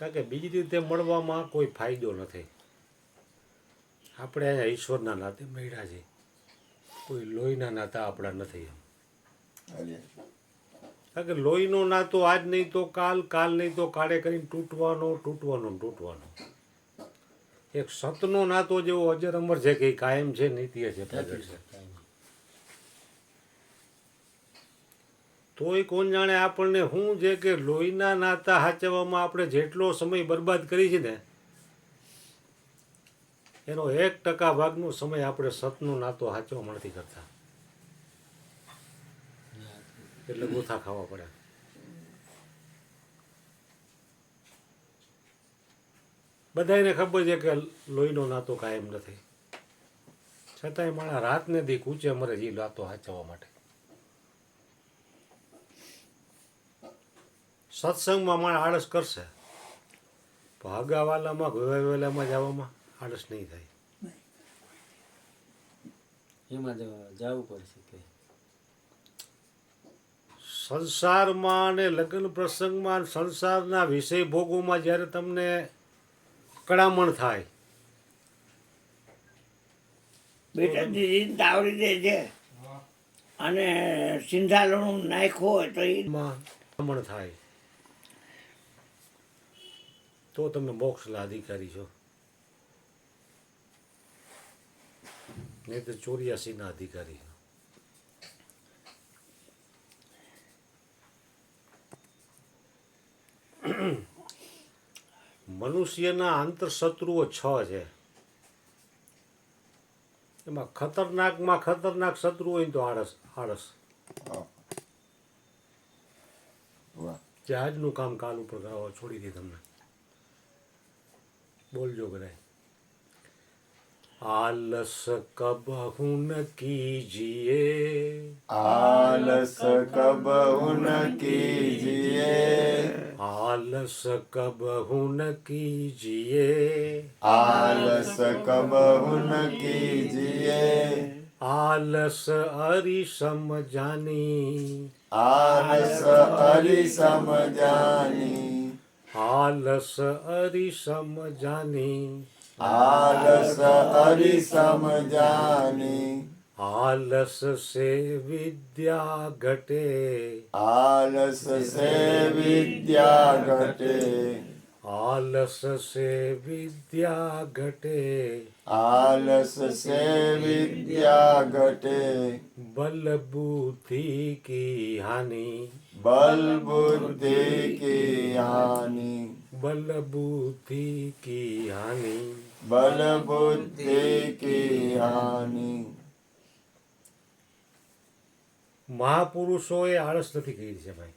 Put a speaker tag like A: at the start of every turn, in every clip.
A: કારણ કે બીજી રીતે મળવામાં કોઈ ફાયદો નથી. આપણે અહીંયા ઈશ્વરના નાતે મળ્યા છે, કોઈ લોહીના નાતા આપણા નથી એમ. કારણ કે લોહીનો નાતો આજ નહીં તો કાલ, કાલ નહીં તો કાળે કરીને તૂટવાનો તૂટવાનો તૂટવાનો. એક સતનો નાતો જેવો અજર અમર છે કે કાયમ છે, નિત્ય છે, પ્રગટ છે. તોય કોણ જાણે આપણને શું છે કે લોહીના નાતા સાચવવામાં આપણે જેટલો સમય બરબાદ કરી છે ને એનો 1% ભાગનો સમય આપણે સતનો નાતો સાચવવામાં નથી કરતા. એટલે ગોથા ખાવા પડે. બધાને ખબર છે કે લોહીનો નાતો કાયમ નથી, છતાંય મારા રાતને દી કૂચે મરે એ નાતો સાચવવા માટે. સત્સંગમાં માણસ આળસ કરશે, પણ હગાવાલામાં વેલામાં જવામાં આળસ નહીં થાય.
B: એમાં જવું પડશે કે
A: સંસારમાં અને લગ્ન પ્રસંગમાં સંસારના વિષય ભોગોમાં જ્યારે તમને કડામણ થાય,
C: બેટાજી તાવડી દે છે અને સિંધાલણું નાખ્યું હોય તો
A: એમાં કડામણ થાય તો તમે મોક્ષના અધિકારી છો, નહીં તો 84ના અધિકારી છો. મનુષ્યના આંતરશત્રુઓ 6 છે. એમાં ખતરનાકમાં ખતરનાક શત્રુ હોય તો આળસ. જે આજનું કામ કાલ ઉપર કરવા છોડી દે તમને. બોલજો બધા. आलस कबहु न कीजिए,
D: आलस कबहु न कीजिए,
A: आलस कबहु न कीजिए,
D: आलस कबहु न कीजिए,
A: आलस अरिसम जानी,
D: आलस अरिसम जानी,
A: आलस अरिसम जानी,
D: आलस अरिसम जानी,
A: आलस से विद्या घटे,
D: आलस से विद्या घटे,
A: आलस से विद्या घटे,
D: आलस से विद्या घटे,
A: बल बुद्धि की हानि,
D: बल बुद्धि की हानि,
A: बल बुद्धि की हानि.
D: बल बुद्धि की हानि.
A: મહાપુરુષોએ આળસ નથી કરી છે ભાઈ.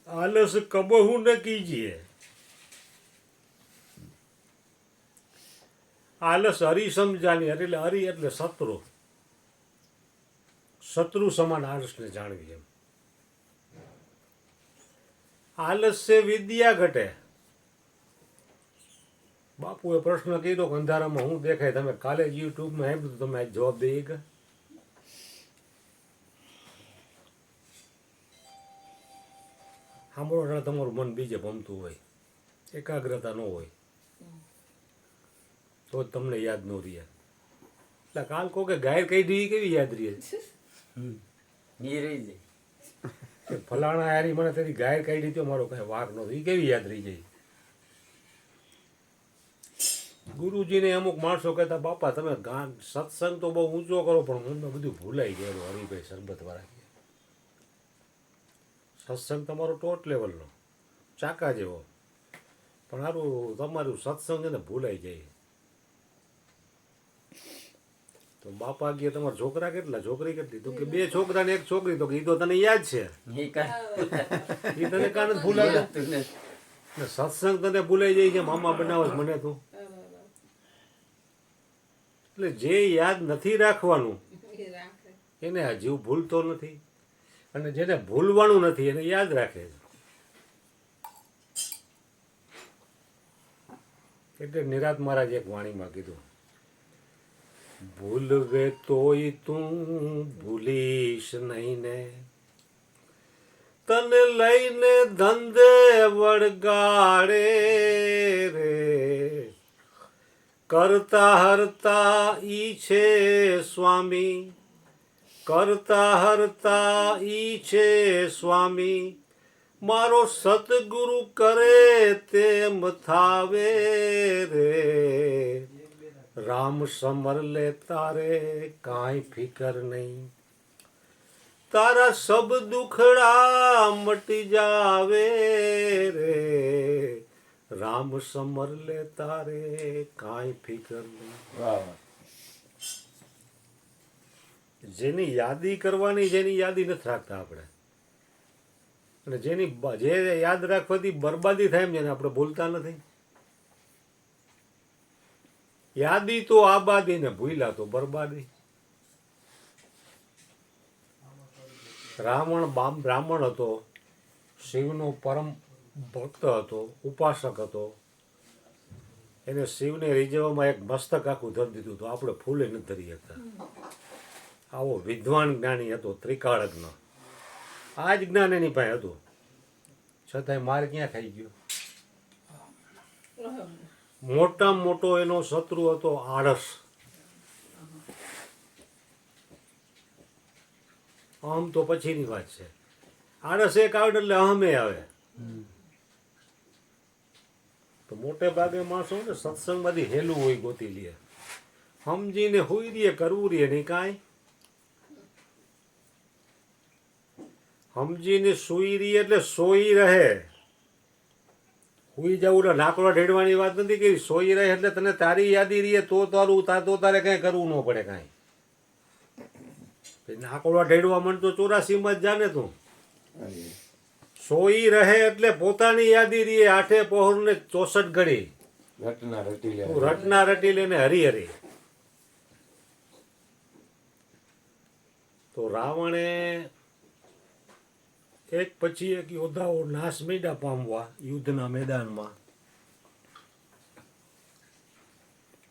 A: આલસ કબહુ ન કીજીએ. આલસ હરિસમ જાણી, એટલે હરિ એટલે શત્રુ, શત્રુ સમાન આળસને જાણવી એમ. આલસ સે વિદ્યા ઘટે. બાપુએ પ્રશ્ન કીધો કે અંધારામાં હું દેખાય, તમે કાલે જ યુટ્યુબમાં આપ્યું તમે આજ જવાબ દઈ ગયા. સાંભળો એટલે તમારું મન બીજે ભમતું હોય, એકાગ્રતા ન હોય તો જ તમને યાદ ન રહે. એટલે કાલ કહો કે ગાયર કહી દઈએ કેવી યાદ રહે
B: એ રહી જાય.
A: ફલાણા યારી મને તેની ગાયર કાઢી દીધો, મારો કાંઈ વાક નહોતો, એ કેવી યાદ રહી જાય. ગુરુજીને અમુક માણસો કહેતા બાપા તમે ગાન સત્સંગ તો બહુ ઊંચો કરો પણ હું બધું ભૂલાઈ ગયેલું. હરિભાઈ સરબતવાળા સત્સંગ તમારો ટોટ લેવલનો ચાકા જેવો, પણ સારું તમારું સત્સંગ છે ને ભૂલાઈ જાય. તો બાપા ગયા તમારા છોકરા કેટલા, છોકરી કેટલી? તો કે 2 છોકરા ને 1 છોકરી. તો એ તો તને યાદ છે, એ તને કાન જ ભૂલાય. સત્સંગ તને ભૂલાઈ જાય છે, મામા બનાવે મને તું. એટલે જે યાદ નથી રાખવાનું એને આ જીવ ભૂલતો નથી, અને જેને ભૂલવાનું નથી એને યાદ રાખે છે. એટલે નિરાત મહારાજ એક વાણીમાં કીધું, ભૂલવે તોય તું ભૂલીશ નહીં ને, તને લઈને ધંધે વળગાડે રે, કરતા હરતા ઈ છે સ્વામી, કરતા હરતા ઈ છે સ્વામી, મારો સતગુરુ કરે તેમ થાવે રે, રામ સમર લે તારે કાંઈ ફિકર નહીં, તારા સબ દુખડા મટી જાવે રે, રામ સમર લે તારે કાંઈ ફિકર નહીં.
D: વાહ વાહ.
A: જેની યાદી કરવાની, જેની યાદી નથી રાખતા આપણે, અને જે યાદ રાખવાથી બરબાદી થાય એમ જેને આપણે ભૂલતા નથી. યાદી તો આબાદી ને ભૂલ્યા તો બરબાદી. રાવણ બ્રાહ્મણ હતો, શિવનો પરમ ભક્ત હતો, ઉપાસક હતો. એને શિવને રીઝવવામાં એક મસ્તક આખું ધરી દીધું હતું, આપણે ફૂલે નથી ધરી શકતા. આવો વિદ્વાન જ્ઞાની હતો, ત્રિકાળજ્ઞ. આ જ જ્ઞાન એની પાસે હતું, છતાંય માર ક્યાં ખાઈ ગયો. મોટામાં મોટો એનો શત્રુ હતો આળસ. અહમ તો પછીની વાત છે. આળસ એક આવે એટલે અહમે આવે. તો મોટે ભાગે માણસો ને સત્સંગમાંથી હેલું હોય ગોતી લે, સમજીને હોઈ રહીએ, કરવું રહીએ નહીં કાંઈ. સમજીને સુઈ રહીએ એટલે સોઈ રહે. સુઈ જવું એટલે લાકડા ઢેડવાની વાત નથી કે સોઈ રહે એટલે તને તારી યાદી રહીએ તો તારું તારે કાંઈ કરવું ન પડે કાંઈ. નાકોડા ઢેડવા મન તો 84માં જ જાને તું. સોઈ રહે એટલે પોતાની યાદી રહીએ, આઠે પહોર ને 64 ઘડી
D: રટના રટી લે.
A: તું રટના રટી લેને હરી હરી. તો રાવણે એક પછી એક યોદ્ધાઓ નાશ મેળા પામવા યુદ્ધના મેદાનમાં.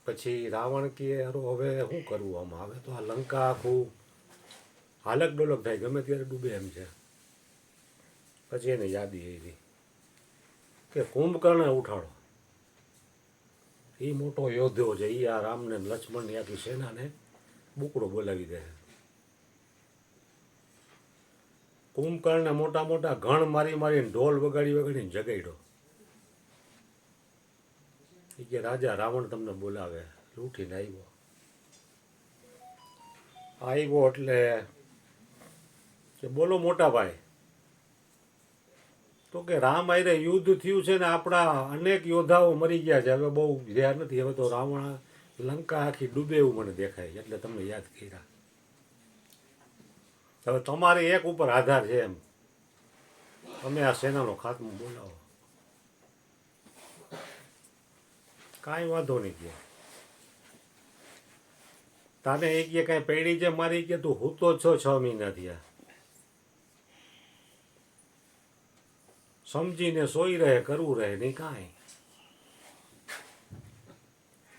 A: પછી રાવણ કહે અરે હવે શું કરવું આમાં, હવે તો આ લંકા આખું હાલક ડોલક થાય, ગમે ત્યારે ડૂબે એમ છે. પછી એને યાદી આવી કે કુંભકર્ણ ઉઠાડો. એ મોટો યોદ્ધો છે, એ આ રામને લક્ષ્મણની આખી સેનાને બુકડો બોલાવી દે. કુંભકર્ણને મોટા મોટા ઘણ મારી મારીને ઢોલ વગાડીને જગાડ્યો. એ કે રાજા રાવણ તમને બોલાવે. ઉઠીને આવ્યો એટલે કે બોલો મોટા ભાઈ. તો કે રામ આયરે યુદ્ધ થયું છે ને આપણા અનેક યોદ્ધાઓ મરી ગયા છે, હવે બહુ ઝેર નથી, હવે તો રાવણ લંકા આખી ડૂબે એવું મને દેખાય, એટલે તમને યાદ કર્યા. હવે તમારે એક ઉપર આધાર છે એમ, તમે આ સેનાનો ખાત્મો બોલાવો. કાંઈ વાંધો નહીં કે તાને એ કે કાંઈ પૈડી છે મારી કે તું હું તો 6 મહિના થયા, સમજીને સોઈ રહે, કરવું રહે નહીં કાંઈ.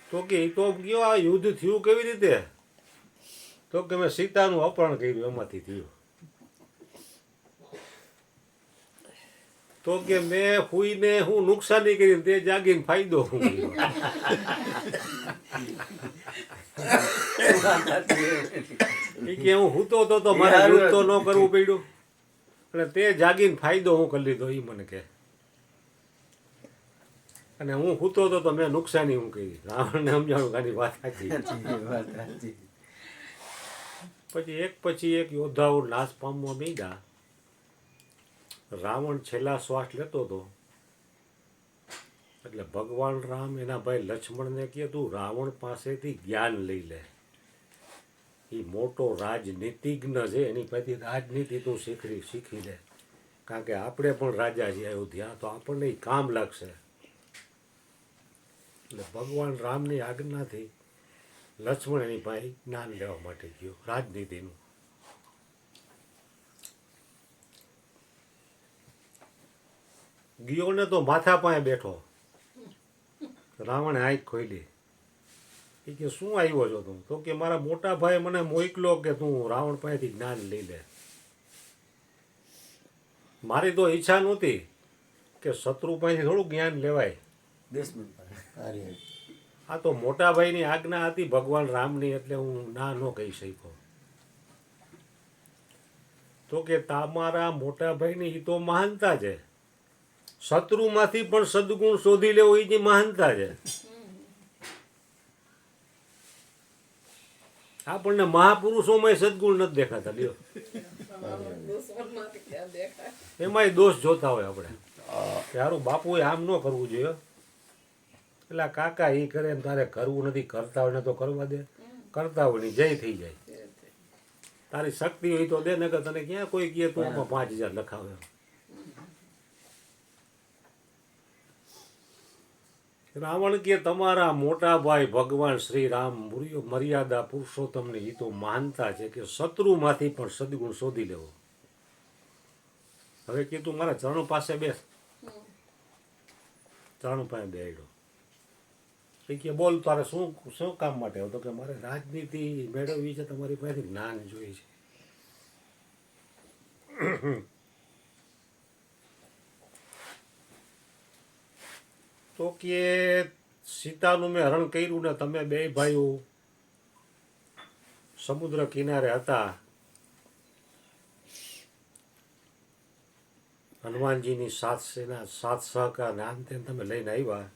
A: તો કે એ તો ગયો આ યુદ્ધ થયું કેવી રીતે? તો કે મેં સીતાનું અપહરણ કર્યું એમાંથી થયું. તો કે મેં હુઈને હું નુકસાની કરી તે જાગીને ફાયદો હું કર્યો. એ કે હું હૂતો તો મારે યુદ્ધ તો ન કરવું પડ્યું, અને તે જાગીને ફાયદો હું કરી લીધો એ મને કહે. અને હું હૂતો તો મેં નુકસાની હું કરી. રાવણને સમજાણું આની વાત સાચી. પછી એક યોદ્ધાઓ નાશ પામવા માંડ્યા. રાવણ છેલ્લા શ્વાસ લેતો હતો એટલે ભગવાન રામ એના ભાઈ લક્ષ્મણને કહે તું રાવણ પાસેથી જ્ઞાન લઈ લે. એ મોટો રાજનીતિજ્ઞ છે, એની પાસેથી રાજનીતિ તું શીખી લે, કારણ કે આપણે પણ રાજા છીએ અયોધ્યા, તો આપણને એ કામ લાગશે. એટલે ભગવાન રામની આજ્ઞાથી લક્ષ્મણ એની પાસે જ્ઞાન લેવા માટે ગયો રાજનીતિનું. ગયો ને તો માથા પાસે બેઠો. રાવણે આંખ ખોલી. એ કે શું આવ્યો છો તું? તો કે મારા મોટા ભાઈ મને મોકલો કે તું રાવણ પાસેથી જ્ઞાન લઈ લે. મારી તો ઈચ્છા નહોતી કે શત્રુ પાસેથી થોડું જ્ઞાન લેવાય.
B: દુશ્મન પાસે.
D: અરે
A: આ તો મોટા ભાઈની આજ્ઞા હતી ભગવાન રામની, એટલે હું ના ન કહી શક્યો. તો કે તમારા મોટા ભાઈની એ તો મહાનતા છે, શત્રુમાંથી પણ સદગુણ શોધી લેવો એ જે મહાનતા છે. આપણને મહાપુરુષોમાં સદગુણ નથી દેખાતા. લ્યો એમાંય દોષ જોતા હોય આપણે કે હારું બાપુએ આમ ન કરવું જોઈએ, એટલે કાકા એ કરે ને તારે કરવું નથી, કરતા હોય ને તો કરવા દે, કરતા હોય ને જય થઈ જાય. તારી શક્તિ હોય તો દે, ને કે તને ક્યાં કોઈ કહે તું 5,000 લખાવે. રાવણ કે તમારા મોટા ભાઈ ભગવાન શ્રી રામ મર્યાદા પુરુષોત્તમની એ તો મહાનતા છે કે શત્રુમાંથી પણ સદગુણ શોધી લેવો. હવે કે તું મારા ચરણ પાસે બેસ. ચરણ પાસે બેડો. એ કે બોલ તારે શું કામ માટે આવ્યો? તો કે મારે રાજનીતિ મેળવવી છે, તમારી પાસેથી જ્ઞાન જોઈએ છે. તો કે સીતાનું મેં હરણ કર્યું ને તમે બે ભાઈઓ સમુદ્ર કિનારે હતા, હનુમાનજીની સાથ સહકાર ને આમ તેમ તમે લઈને આવ્યા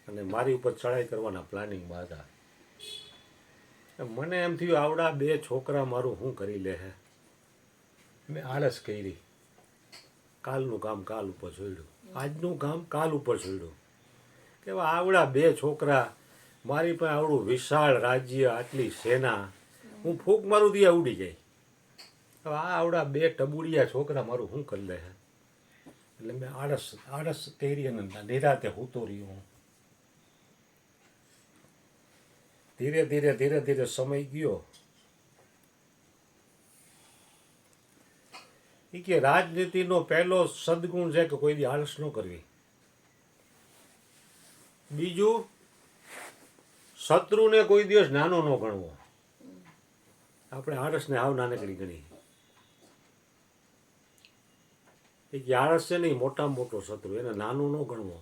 A: અને મારી ઉપર ચડાઈ કરવાના પ્લાનિંગમાં હતા. મને એમ થયું આવડા 2 છોકરા મારું શું કરી લે હે. મેં આળસ કરી, કાલનું કામ કાલ ઉપર છોડ્યું, આજનું કામ કાલ ઉપર છોડ્યું. કે આવડા 2 છોકરા, મારી પાસે આવડું વિશાળ રાજ્ય, આટલી સેના, હું ફૂંક મારું ત્યાં ઉડી જાય. હવે આ આવડા 2 ટબુડિયા છોકરા મારું શું કરી લે. એટલે મેં આળસ કરી અને નિરાતે સૂતો રહ્યો. ધીરે ધીરે સમય ગયો. એ કે રાજનીતિનો પહેલો સદગુણ છે કે કોઈ દી આળસ ન કરવી. બીજું, શત્રુને કોઈ દિવસ નાનો ન ગણવો. આપણે આળસને હાવ નાનકડી ગણી. એ કે આળસ છે ને એ મોટામાં મોટો શત્રુ, એને નાનો ન ગણવો.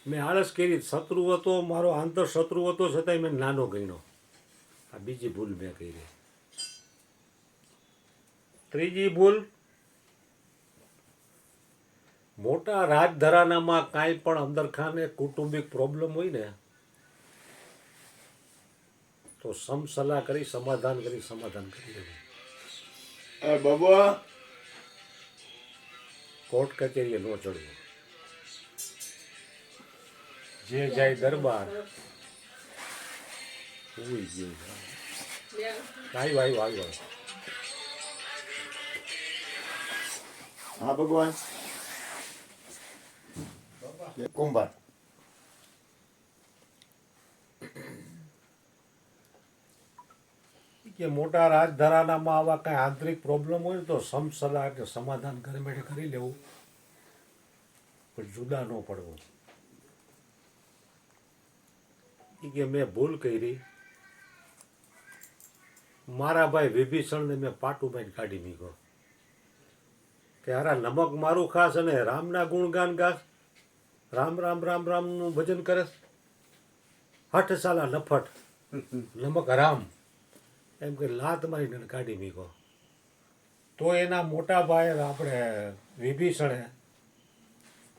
A: મેં આળસ કરી, શત્રુ હતો મારો, આંતર શત્રુ હતો, છતાંય મેં નાનો ગણ્યો. આ બીજી ભૂલ મેં કરી. ત્રીજી ભૂલ, મોટા રાજધરાનામાં કાંઈ પણ અંદરખાને કૌટુંબિક પ્રોબ્લેમ હોય ને તો સમસલાહ કરી સમાધાન કરી દેવું.
C: બાબા
A: કોર્ટ કચેરીએ ન ચડવું. જે જાય દરબાર ઉઈ ગયું. આવ્યો.
D: હા ભગવાન કુંભાર
A: કે મોટા રાજધરાનામાં આવા કાંઈ આંતરિક પ્રોબ્લેમ હોય ને તો સમસલાહ કે સમાધાન ઘરે બેઠે કરી લેવું, પણ જુદા ન પડવું. કે મેં ભૂલ કરી, મારા ભાઈ વિભીષણને મેં પાટું બાંધી કાઢી મૂક્યો કે હારા નમક મારું ખાસ અને રામના ગુણગાન ગાસ, રામ રામ રામ રામનું ભજન કરે, હઠ સાલા નફટ નમક હરામ, એમ કે લાત મારીને કાઢી મૂક્યો. તો એના મોટા ભાઈ આપણે વિભીષણે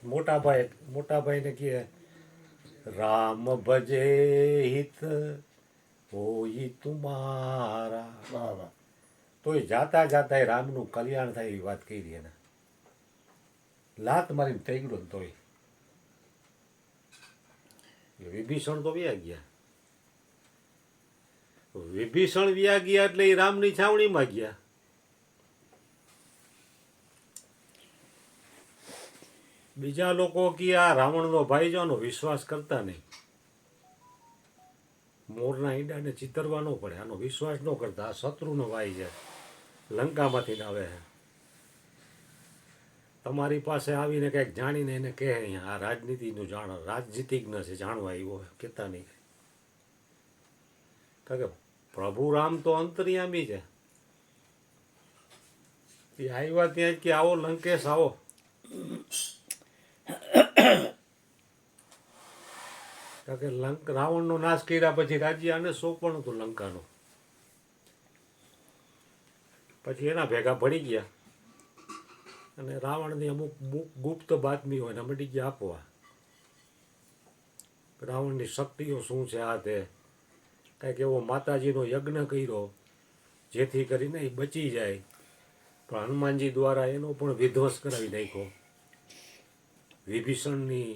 A: મોટા ભાઈને કહે રામ ભજે હિત હોઈ તુમારા.
D: વાહ વાહ
A: તો એ જાતા રામનું કલ્યાણ થાય એવી વાત કરી એને. લાત મારીને થઈ ગયો ને તોય વિભીષણ તો વ્યા ગયા. વિભીષણ વ્યા ગયા એટલે એ રામની છાવણીમાં ગયા. બીજા લોકો કે આ રાવણનો ભાઈ જોનો વિશ્વાસ કરતા નહીં. મોરના ઈંડાને ચિતરવા ન પડે, આનો વિશ્વાસ ન કરતા. આ શત્રુનો ભાઈ છે, લંકામાંથી આવે છે. તમારી પાસે આવીને કંઈક જાણીને એને કહે અહીંયા આ રાજનીતિનું રાજનીતિજ્ઞ છે, જાણવા આવ્યો કહેતા નહીં. કારણ કે પ્રભુ રામ તો અંતર્યામી છે, એ આવ્યા ત્યાં જ કે આવો લંકેશ આવો. કારણ કે રાવણનો નાશ કર્યા પછી રાજ્ય આને સોંપવાનું હતું લંકાનું. પછી એના ભેગા ભળી ગયા અને રાવણની અમુક ગુપ્ત બાતમી હોય ને મળી ગયા આપવા. રાવણની શક્તિઓ શું છે આ તે, કાંઈક એવો માતાજીનો યજ્ઞ કર્યો જેથી કરીને એ બચી જાય, પણ હનુમાનજી દ્વારા એનો પણ વિધ્વંસ કરાવી નાખ્યો વિભીષણની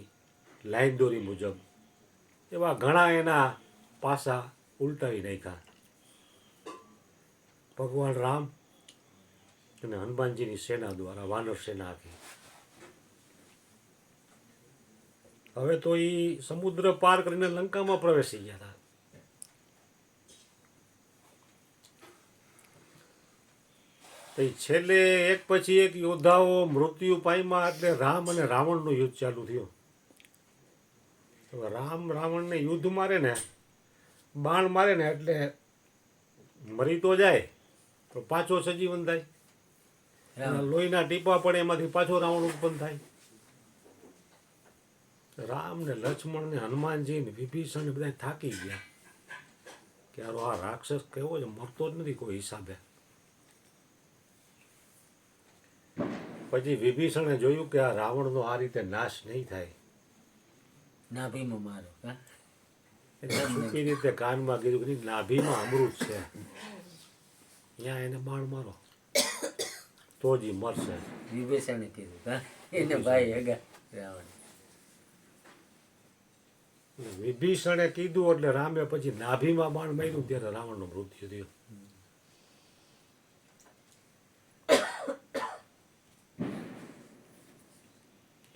A: લાઈન દોરી મુજબ. એવા ઘણા એના પાસા ઉલટાવી નાખ્યા ભગવાન રામ અને હનુમાનજીની સેના દ્વારા, વાનર સેના હતી. હવે તો એ સમુદ્ર પાર કરીને લંકામાં પ્રવેશી ગયા હતા. તો છેલ્લે એક પછી એક યોદ્ધાઓ મૃત્યુ પામ્યા એટલે રામ અને રાવણનું યુદ્ધ ચાલુ થયું. રામ રાવણને યુદ્ધ મારે ને, બાણ મારે ને એટલે મરી તો જાય તો પાછો સજીવન થાય. લોહીના ટીપા પડે એમાંથી પાછો રાવણ ઉત્પન્ન થાય. રામ ને લક્ષ્મણ ને હનુમાનજી ને વિભીષણ ને બધા થાકી ગયા કે આ રાક્ષસ કેવો છે, મરતો જ નથી કોઈ હિસાબે. પછી વિભીષણે જોયું કે આ રાવણનો આ રીતે નાશ નહીં થાય.
B: નાભીમાં મારો
A: એટલે સૂકી રીતે કાનમાં કીધું કે નાભીમાં અમૃત છે, ત્યાં એને બાણ મારો તો જ ઈ મરશે.
B: વિભીષણે કીધું એને ભાઈ હેગા રાવણ.
A: વિભીષણે કીધું એટલે રામે પછી નાભીમાં બાણ માર્યું ત્યારે રાવણનું મૃત્યુ થયું.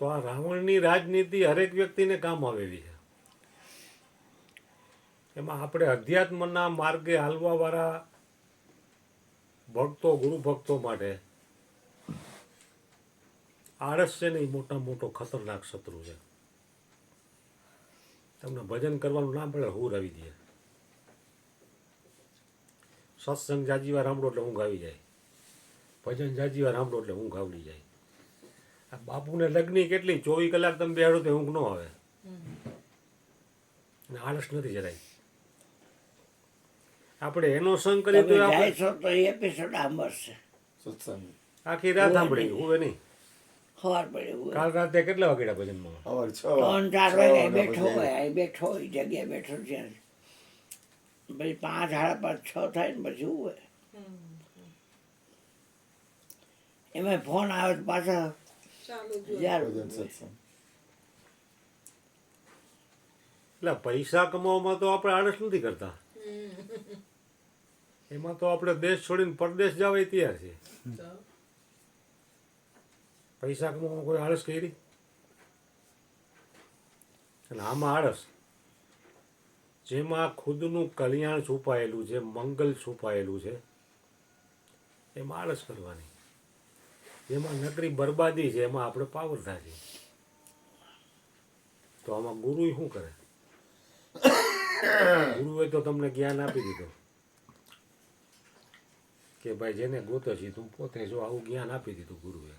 A: તો આ રાવણની રાજનીતિ હરેક વ્યક્તિને કામ આવે એવી છે. એમાં આપણે અધ્યાત્મના માર્ગે હાલવાવાળા ભક્તો, ગુરુ ભક્તો માટે આળસ છે ને એ મોટો ખતરનાક શત્રુ છે. તમને ભજન કરવાનું ના પડે, હુર આવી જાય. સત્સંગ જાજી વાર સાંભળો એટલે ઊંઘ આવી જાય, ભજન જાજી વાર સાંભળો એટલે ઊંઘ આવડી જાય. આ બાપુને લગ્ની કેટલી 24 કલાક તમે બેહાડો તો ઊંઘ ન આવે, અને આળસ નથી જરાય. આપણે એનો સંગ કરીએ તો
E: એપિસોડ સાંભળશે,
D: સત્સંગ
A: આખી રાત સાંભળી હુવે નહીં.
E: ખબર પડે
A: કાલ રાતે કેટલા વાગ્યા ભજનમાં?
D: સવાર
E: 3-4 વાગે બેઠો હોય, અહીં બેઠો હોય જગ્યાએ બેઠો ત્યાં પછી 5, 5:30, 6 થાય ને પછી હોય. એમાં ફોન આવે તો પાછા
D: ભજન સત્સંગ.
A: એટલે પૈસા કમાવામાં તો આપણે આળસ નથી કરતા, એમાં તો આપણે દેશ છોડીને પરદેશ જવા તૈયાર છે. પૈસા કમાવામાં કોઈ આળસ કરી? અને આમાં આળસ જેમાં ખુદનું કલ્યાણ છુપાયેલું છે, મંગલ છુપાયેલું છે, એમાં આળસ કરવાની. જેમાં નકરી બરબાદી છે એમાં આપણે પાવરધા છે. તો આમાં ગુરુ શું કરે? ગુરુએ તો તમને જ્ઞાન આપી દીધું કે ભાઈ જેને ગોતો છે તું પોતે જો, આવું જ્ઞાન આપી દીધું ગુરુએ.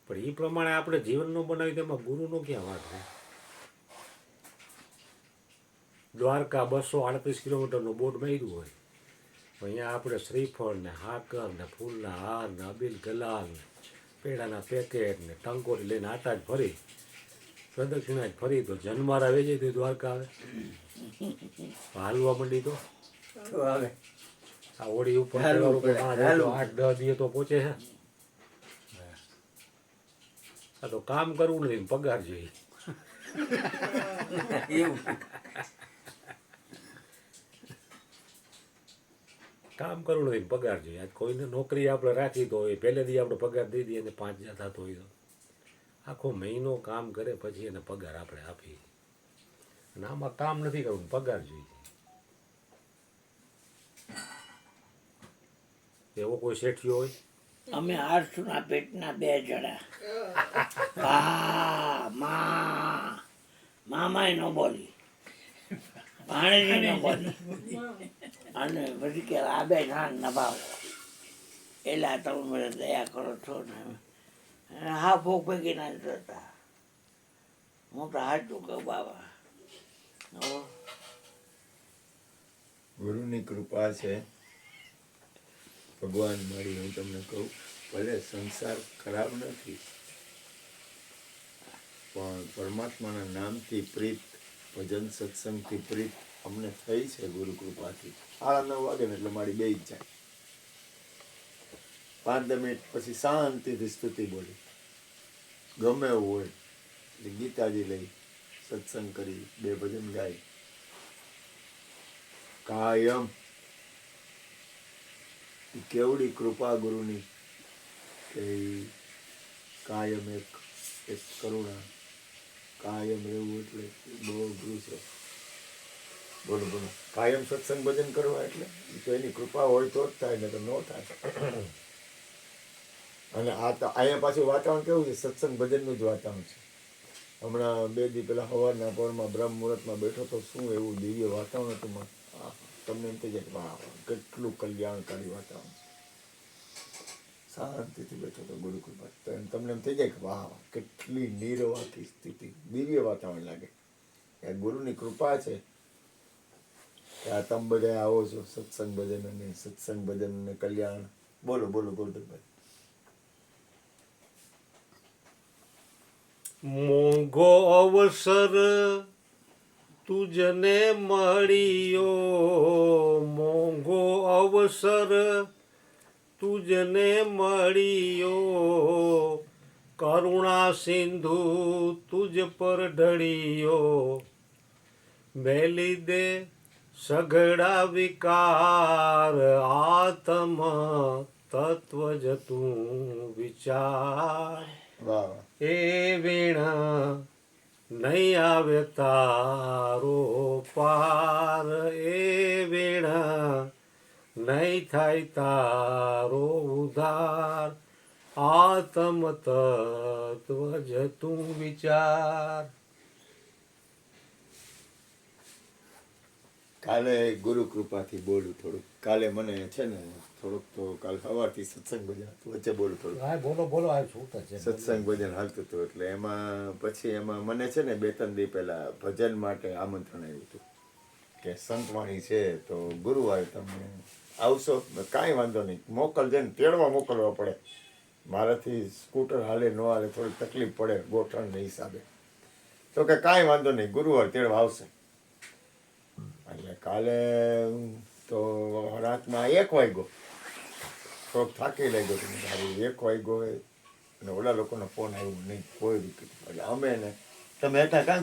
A: પણ એ પ્રમાણે આપણે જીવનનું બનાવ્યું તેમાં ગુરુનો ક્યાં વાત છે? દ્વારકા 238 કિલોમીટરનું બોર્ડ માર્યું હોય, અહીંયા આપણે શ્રીફળ ને હાકર ને ફૂલના હાર ને અબીલ ગલાલ ને પેડાના પેકેટ ને ટંકોરી લઈને આટા જ ફરી, પ્રદક્ષિણા જ ફરી, તો જન્મારા વેચે તો દ્વારકા આવે. હાલવા માંડી તો
B: આવે
A: આ હોળી ઉપર 8-10 દિવસ તો પહોંચે છે. આ તો કામ કરવું નથી, પગાર જોઈએ.
B: એવું
A: કામ કરવું નથી, પગાર જોઈએ. આજ કોઈને નોકરી આપણે રાખી તો એ પહેલે દી આપણે પગાર દઈ દઈએ અને 5,000 થતો હોય તો આખો મહિનો કામ કરે પછી એને પગાર આપણે આપીએ. અને આમાં કામ નથી કરવું, પગાર જોઈએ. એવો કોઈ શેઠિયો હોય?
E: અમે આરસુના પેટના 2 જણા. બા મામાય ન બોલી, ભાણેજી ન બોલી, અને પછી કે આ 2 જણા નભાવો. એટલે આ તમે મને દયા કરો છો ને હા ભોગ ભેગી ના જતા હું તો હાચું કહું બાબા હો.
C: ગુરુની કૃપા છે. ભગવાન મારી હું તમને કહું, ભલે સંસાર ખરાબ નથી, પણ પરમાત્માના નામથી પ્રીત, ભજન સત્સંગથી પ્રીત અમને થઈ છે ગુરુ કૃપાથી. 9:30 વાગે ને એટલે મારી બે જ જાય. 5-10 મિનિટ પછી શાંતિથી સ્તુતિ બોલી, ગમે એવું હોય એટલે ગીતાજી લઈ સત્સંગ કરી, 2 ભજન ગાય કાયમ. ઈ કેવડી કૃપા ગુરુની કે ઈ કાયમ એક કરુણા, કાયમ રહેવું એટલે બહુ અઘરું છે. બોલો બોલો, કાયમ સત્સંગ ભજન કરવા એટલે ઈ તો એની કૃપા હોય તો જ થાય, ને તો ન થાય. અને આ તો અહીંયા પાછું વાતાવરણ કેવું છે, સત્સંગ ભજનનું જ વાતાવરણ છે. હમણાં 2 દી પહેલા સવારના પોરમાં બ્રહ્મ મુહૂર્તમાં બેઠો તો શું એવું દિવ્ય વાતાવરણ હતું. તમને એમ થઈ જાય કે વાહ કેટલું કલ્યાણકારી વાતાવરણ છે. શાંતિથી બેઠો તો ગુરુ કૃપા, તો એમ તમને એમ થઈ જાય કે વાહ કેટલી નિર્વાકી સ્થિતિ, દિવ્ય વાતાવરણ લાગે. એ ગુરુની કૃપા છે કે આ તમે બધા આવો છો સત્સંગ ભજન અને કલ્યાણ. બોલો બોલો ગોરધનભાઈ.
A: મોંઘો અવસર તુજને મળ્યો, મોંઘો અવસર તુજને મળ્યો, કરુણા સિંધુ તુજ પર ઢળ્યો, મેલી દે સઘળા વિકાર, આત્મ તત્વ જ તું વિચાર.
C: વાહ વાહ.
A: એ વીણા નહીં આવે તારો પાર, એ વીણા નહીં થાય તારો ઉધાર, આત્મ તત્વ જ તું વિચાર.
C: કાલે ગુરુ કૃપાથી બોલું થોડુંક. કાલે મને છે ને થોડુંક તો કાલ સવારથી સત્સંગ ભજન હતું, વચ્ચે બોલું થોડુંક.
A: હા બોલો બોલો, આ છૂટ છે.
C: સત્સંગ ભજન હાલતું હતું એટલે એમાં મને છે ને 2-3 દી પહેલા ભજન માટે આમંત્રણ આવ્યું હતું કે સંતવાણી છે તો ગુરુવારે તમે આવશો. કાંઈ વાંધો નહીં, મોકલજે ને, તેડવા મોકલવા પડે. મારાથી સ્કૂટર હાલે ન હાલે થોડી તકલીફ પડે ગોઠણના હિસાબે. તો કે કાંઈ વાંધો નહીં, ગુરુવારે તેડવા આવશે. એટલે કાલે તો રાતના 1 વાગ્યો, થોડોક થાકી લાગ્યો હતો. મારું 1 વાગ્યો હોય અને ઓલા લોકોનો ફોન આવ્યો નહીં કોઈ રીતે. એટલે અમે ને તમે હતા કાં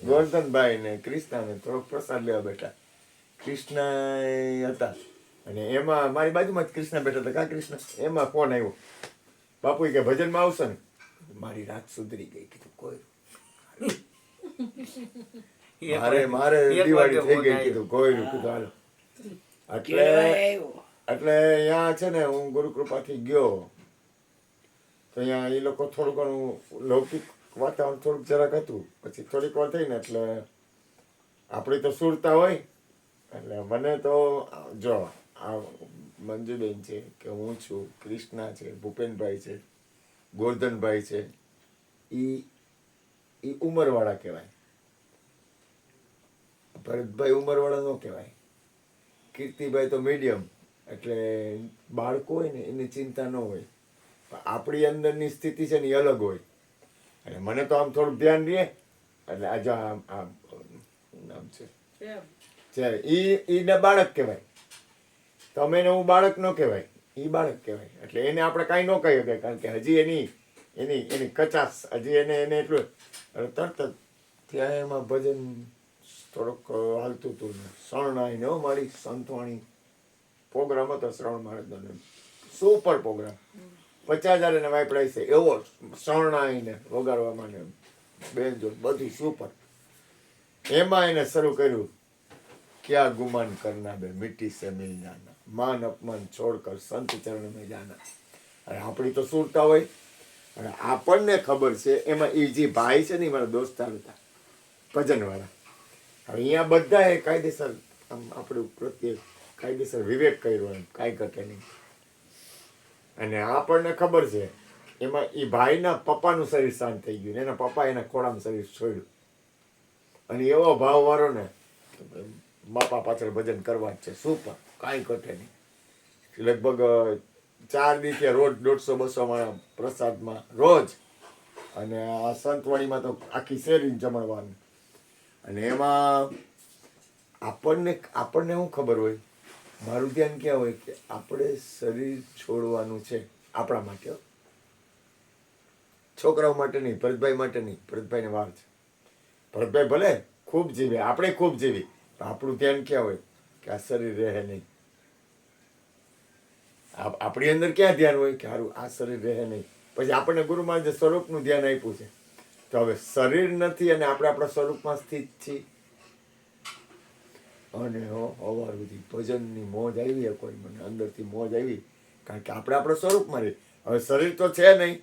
C: ગોરધનભાઈ ને કૃષ્ણા ને થોડોક પ્રસાદ લેવા બેઠા. કૃષ્ણ હતા અને એમાં મારી બાજુમાં જ કૃષ્ણ બેઠા હતા. કાં કૃષ્ણ? એમાં ફોન આવ્યો, બાપુ કે ભજનમાં આવશે ને. મારી રાત સુધરી ગઈ. કીધું કોઈ મારે દિવાળી થઈ ગઈ. કીધું કોઈ કીધું હાલો. એટલે અહીંયા છે ને હું ગુરુ કૃપાથી ગયો તો અહીંયા એ લોકો થોડું ઘણું લૌકિક વાતાવરણ થોડુંક જરાક હતું. પછી થોડીક વાર થઈ ને એટલે આપણી તો સુરતા હોય એટલે મને તો જો આ મંજુબેન છે કે હું છું, કૃષ્ણા છે, ભૂપેનભાઈ છે, ગોરધનભાઈ છે, એ ઉંમરવાળા કહેવાય. ભરતભાઈ ઉંમરવાળા ન કહેવાય. કીર્તિભાઈ તો મીડિયમ, એટલે બાળકો હોય ને એની ચિંતા ન હોય. આપણી અંદરની સ્થિતિ છે ને એ અલગ હોય. અને મને તો આમ થોડુંક ધ્યાન રહે એટલે આજે આમ નામ છે ઈને બાળક કહેવાય. તમે એને હું બાળક ન કહેવાય, એ બાળક કહેવાય. એટલે એને આપણે કાંઈ ન કહી શકાય કારણ કે હજી એની કચાસ હજી એને એટલું. એટલે તરત જ ત્યાં એમાં ભજન થોડુંક હાલતું હતું ને શરણાઈને હો મારી સંતવાણી પ્રોગ્રામ હતો. શ્રવણ મહારાજનો સુપર પ્રોગ્રામ, 50,000 એને વાપરાય છે એવો શરણાઈને વગાડવામાં ને બેન જો બધું સુપર. એમાં એને શરૂ કર્યું, ક્યાં ગુમાન કરના બે મિટ્ટી સે મિલ જાના, માન અપમાન છોડકર સંત ચરણ મેં જાના. અને આપણી તો સુરતા હોય અને આપણને ખબર છે. એમાં એ જે ભાઈ છે ને મારા દોસ્તાર હતા ભજનવાળા. હવે અહીંયા બધાએ કાયદેસર આમ આપણું પ્રત્યે કાયદેસર વિવેક કર્યો એમ કાંઈ ઘટે નહીં. અને આપણને ખબર છે એમાં એ ભાઈના પપ્પાનું શરીર શાંત થઈ ગયું ને એના પપ્પા એના ખોળામાં શરીર છોડ્યું અને એવો ભાવ વાળો ને બાપા પાછળ ભજન કરવા જ છે સુપર કાંઈ ઘટે નહીં લગભગ 4 દિવસે રોજ 150-200 માણસ પ્રસાદમાં રોજ અને આ સંતવાણીમાં તો આખી શેરી જમણવાનું અને એમાં આપણને શું ખબર હોય મારું ધ્યાન ક્યાં હોય કે આપણે શરીર છોડવાનું છે આપણા માટે છોકરાઓ માટે નહીં ભરતભાઈ માટે નહીં ભરતભાઈને વાર છે ભરતભાઈ ભલે ખૂબ જીવે આપણે ખૂબ જીવી પણ આપણું ધ્યાન ક્યાં હોય કે આ શરીર રહે નહીં આપણી અંદર ક્યાં ધ્યાન હોય કે સારું આ શરીર રહે નહીં પછી આપણને ગુરુમાં જે સ્વરૂપનું ધ્યાન આપ્યું છે તો હવે શરીર નથી અને આપણે આપણા સ્વરૂપમાં સ્થિત છીએ અને અવાર બધી ભજનની મોજ આવી કોઈ મને અંદરથી મોજ આવી કારણ કે આપણે આપણું સ્વરૂપમાં રહી હવે શરીર તો છે નહીં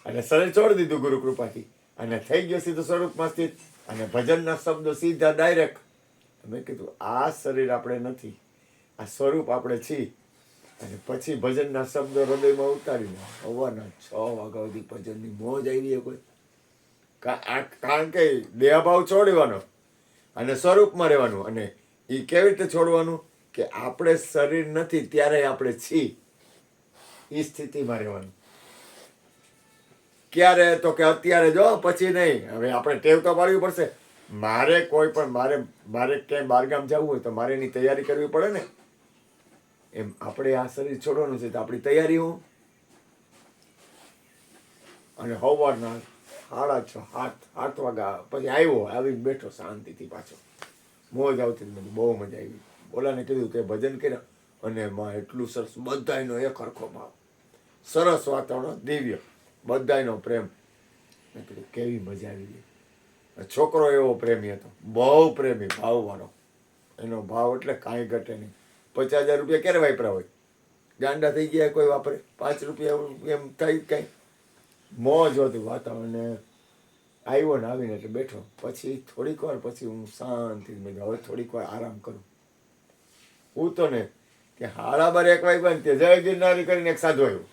C: અને શરીર છોડી દીધું ગુરુ કૃપાથી અને થઈ ગયો સીધું સ્વરૂપમાં સ્થિત અને ભજનના શબ્દો સીધા ડાયરેક્ટ મેં કીધું આ શરીર આપણે નથી આ સ્વરૂપ આપણે છીએ અને પછી ભજનના શબ્દો હૃદયમાં ઉતારીને સવારના 6 વાગ્યા સુધી ભજનની મોજ આવી કોઈ કારણ કે દેહભાવ છોડવાનો અને સ્વરૂપમાં રહેવાનું અને એ કેવી રીતે છોડવાનું કે આપણે શરીર નથી ત્યારે આપણે છીએ એ સ્થિતિમાં રહેવાનું ક્યારે તો કે અત્યારે જો પછી નહીં હવે આપણે ટેવ તો પાડવી પડશે મારે કોઈ પણ મારે ક્યાંય બહારગામ જવું હોય તો મારે એની તૈયારી કરવી પડે ને એમ આપણે આ શરીર છોડવાનું છે તો આપણી તૈયારી હું અને સવારના 6:30 વાગ્યા પછી આવીને બેઠો શાંતિથી પાછો મોજ આવતી મને બહુ મજા આવી ઓલાને કીધું કે ભજન કર્યા અને એમાં એટલું સરસ બધાયનો એક હરખો ભાવ સરસ વાતાવરણ દિવ્ય બધાયનો પ્રેમ મેં કીધું કેવી મજા આવી છોકરો એવો પ્રેમી હતો બહુ પ્રેમી ભાવવાળો એનો ભાવ એટલે કાંઈ ઘટે નહીં 50,000 રૂપિયા ક્યારે વાપરા હોય ગાંડા થઈ ગયા કોઈ વાપરે 5 રૂપિયા એમ થઈ કાંઈ મોજ હતું વાતાવરણ આવ્યો ને આવીને એટલે બેઠો પછી થોડીક વાર પછી હું શાંતિ મેં હવે થોડીક વાર આરામ કરું હું તો ને કે 1:30 વાગ્યા તે જય ગિરનારી કરીને એક સાધુ આવ્યો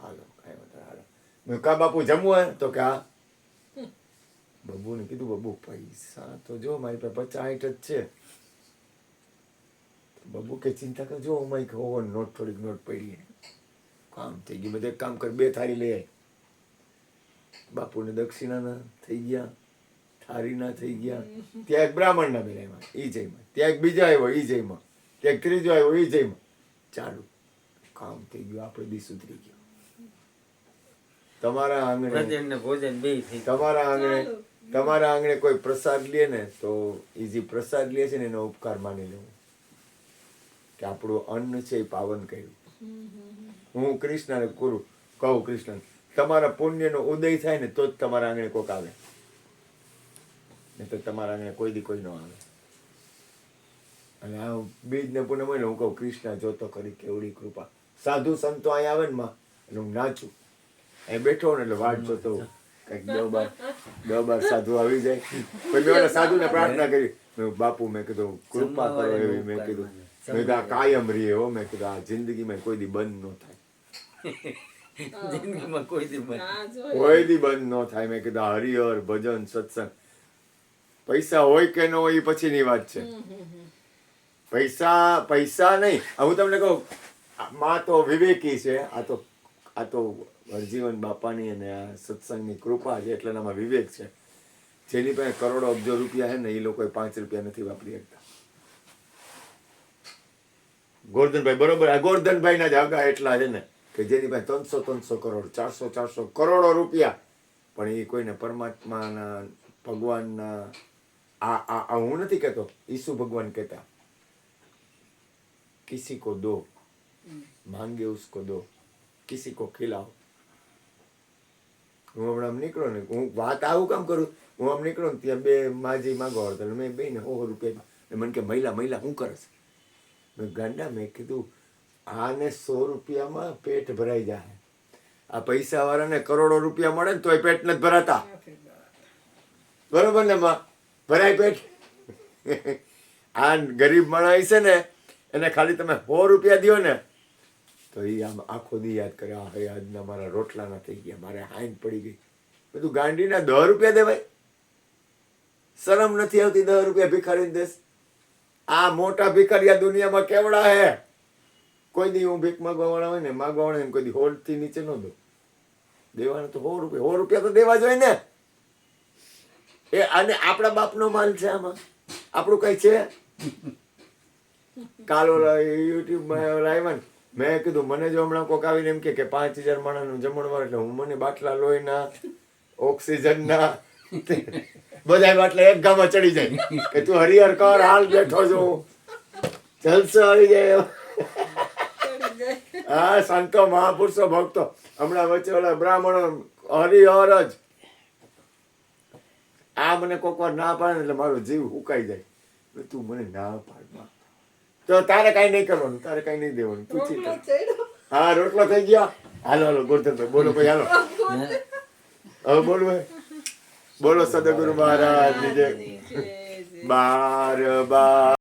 C: હાલો કાંઈ વાંધો હાલો મેં કા બાપુ જમવું હોય તો કે હા બબુને કીધું બબુ પૈસા તો જો મારી પાસે 50-60 જ છે બબુ કે ચિંતા કરજો હું નોટ થોડીક નોટ પડી કામ થઈ ગયું બધે કામ કર 2 થાળી લઈ આવી બાપુને દક્ષિણાના થઈ ગયા થાળીના થઈ ગયા ત્યાં એક બ્રાહ્મણના બેલામાં ઈ જયમાં ત્યાં એક બીજા આવ્યો ઈ જયમાં ત્યાં એક ત્રીજો આવ્યો ઈ જયમાં ચાલુ કામ થઈ ગયું આપણે દી સુધરી ગયો તમારા આંગણે કોઈ પ્રસાદ લે ને તો એ જે પ્રસાદ લે છે ને એનો ઉપકાર માની લેવો કે આપણું અન્ન છે એ પાવન કર્યું હું કૃષ્ણને કહું કૃષ્ણ તમારા પુણ્યનો ઉદય થાય ને તો જ તમારા આંગણે કોઈક આવે નહીં તો તમારા આંગણે કોઈ દી કોઈ ન આવે અને આ બીજને પુણ્ય મળે હું કહું કૃષ્ણ જોતો કરી કેવડી કૃપા સાધુ સંતો અહીં આવે ને માં એટલે હું નાચું અહીં બેઠો ને એટલે વાટ જોતો કંઈક 10-12 સાધુ આવી જાય પછી મેં સાધુને પ્રાર્થના કરી બાપુ મેં કીધું કૃપા કરો એવી મેં કીધું કાયમ રહીએ હો મેં કીધું આ જિંદગીમાં કોઈ દી બંધ ન થાય
B: જિંદગીમાં કોઈ દી બંધ
C: ન થાય મેં કીધું હરિહર ભજન સત્સંગ પૈસા હોય કે ન હોય એ પછીની વાત છે પૈસા નહીં હું તમને કહું માં તો વિવેકી છે આ તો હરજીવન બાપાની અને આ સત્સંગની કૃપા છે એટલે એનામાં વિવેક છે જેની પાસે કરોડો અબજો રૂપિયા છે ને એ લોકો 5 રૂપિયા નથી વાપરી શકતા ગોરધનભાઈ બરોબર આ ગોરધનભાઈ ના જ આગા એટલા છે ને કે જેની પાસે 300 કરોડ 400 કરોડો રૂપિયા પણ એ કોઈને પરમાત્માના ભગવાનના આ હું નથી કહેતો ઈસુ ભગવાન કહેતા કિસી કો દો માંગે ઉસકો દો કિસી કો ખિલાઓ હું હમણાં નીકળો ને હું વાત આવું કામ કરું હું આમ નીકળો ને ત્યાં 2 માજી માગો હતા મેં 2 ને 100 રૂપિયા મને કે મહિલા શું કરે છે મેં ગાંડા મેં કીધું આને 100 રૂપિયામાં પેટ ભરાઈ જાય આ પૈસા વાળાને કરોડો રૂપિયા મળે ને તોય પેટ નથી ભરાતા બરોબર ને માં ભરાય પેટ આ ગરીબ માણસ છે ને એને ખાલી તમે 100 રૂપિયા દ્યો ને તો એ આમ આખો દી યાદ કરે, હા હે આજના મારા રોટલાના થઈ ગયા, મારે હાઈન પડી ગઈ. બધું ગાંડીના 10 રૂપિયા દેવાય? શરમ નથી આવતી 10 રૂપિયા ભિખારીને દેશ? આ મોટા ભિખારી દુનિયામાં કેવડા હે? કોઈ દી હું ભીખ માગવાવાળા હોય ને માગવાવાળા કોઈ દી 100 થી નીચે ન દો. દેવાના તો 100 રૂપિયા તો દેવા જોઈએ ને. એ અને આપણા બાપનો માલ છે આમાં, આપણું કઈ છે? કાલ યુટ્યુબમાં આવ્યા ને, મેં કીધું મને જો હમણાં કોક આવીને એમ કે 5000 માણસનું જમણવાર, એટલે હું મને બાટલા લોહીના, ઓક્સિજનના બધા બાટલા એક ગામમાં ચડી જાય કે તું હરિહર કર, હાલ બેઠો છું, જલસો આવી જાય. હા, સંતો મહાપુરુષો ભક્તો હમણાં વચ્ચે ઓલા બ્રાહ્મણો હરિહર જ. આ મને કોક વાર ના પાડે એટલે મારો જીવ હુકાઈ જાય. તું મને ના પાડ, તો તારે કઈ નહીં કરવાનું, તારે કઈ નહીં દેવાનું, તું ચિંતા. હા, રોટલો થઈ ગયો. હાલો હાલો ગોરધનભાઈ બોલો ભાઈ, હાલો હવે બોલો, બોલો સદગુરુ મહારાજ ની જય. બાર બાર